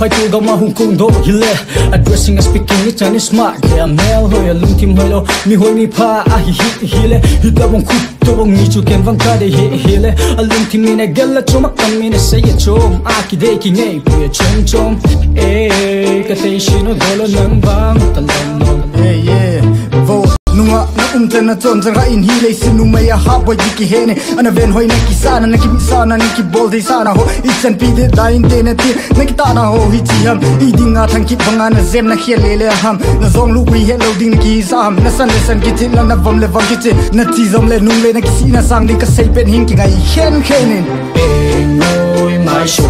phai tu ga ma hung kung do hile addressing and speaking it and smart yeah mel hoi a lung kim hoi lo mi hoi mi pha a hi hile hi ga bong khut to bong ni chu ken wang ka de hile a lung kim ni na gel la choma kam mi na say it chom a ki de ki nei pu ya chom chom ka te shino dolo nang bang talam yeah vo nunga na umtena chon janga in hi lei sinu maya ha boy ki hene ana ven hoi na ki sana na ki sana ni ki bol de sana ho itsan pi de dain de na ti na ki ta na ho hi chi ham I dinga thang ki banga na zem na khel le ham na zong lu wi he lo ding ki sam na san ki tin na vom le vom ki ti na ti zom le nung le na ki si na sang ding ka sei pen hing ki ngai khen khenin noi mai shu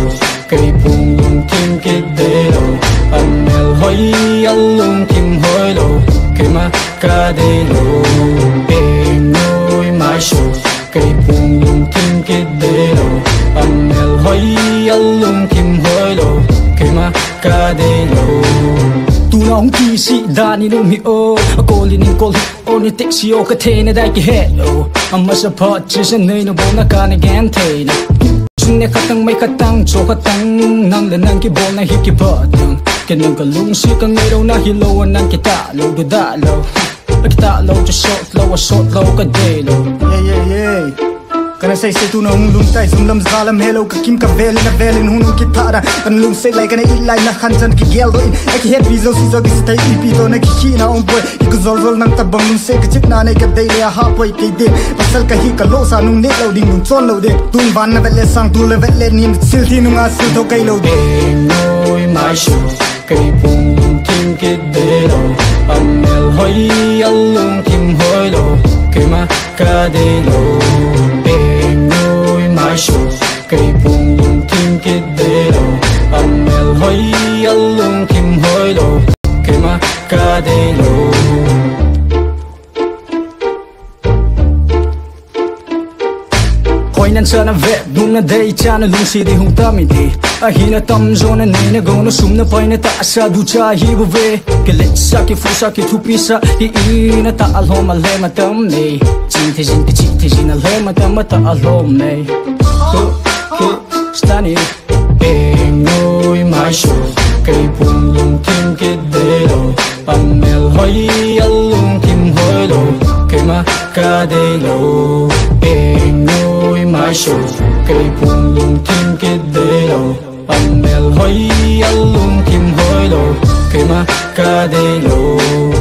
kai pung lung kim ki de lo amel hoi alung kim hoi lo kema ka de lo noi mai shu kai pung lung kim ki de lo amel hoi alung kim hoi lo kema ka de lo tu na hung ki si dani no mi o ko li ning kol o ni tek si o ka the na dai ki hello amma sa pa chi se nei no bo na ka ne gan the na chung ne khatang mai khatang cho khatang nang le nang ki bo na hi ki pa tang ke nang ka lung si ka ngai ro na hi lo nang ki ta lo du da lo ki ta lo to short lo ka de lo yeah kana say tu na hung lung tai zum lam zalam hello ka kim ka vel na velin hung ki thara kan lung say like kana ilai na khan chan ki gel do ek het bizo si zo ki stay ip do na ki na on boy ik zol nang ta bang lung say ka chip na ne ka dei le ha poi ke de pasal ka hi ka lo sa nung ne lo ding nung chon lo de tun ban na vele sang tu le vele nim sil thi nung a sil do kai lo de noi mai shu kai pung kim ki de lo amel hoi alung kim hoi lo kema ka de lo mai shu kai pung lung kim ki de lo amel hoi alung kim hoi lo kema ka de lo hoi nan sa na ve dung na dei cha na lung si di hung ta mi di a hi na tam zo na nei na go na sum na pai na ta sa du cha hi bu ve ke le sa ki fu sa ki thu pi sa I na ta al hom al he ma tam nei chin te jin al he ma tam ta al hom nei ke stani noi mai shu kai pung lung kim ki de lo amel hoi alung kim hoi lo kema ka de lo noi mai shu kai pung lung kim ki de lo amel hoi alung kim hoi lo kema ka de lo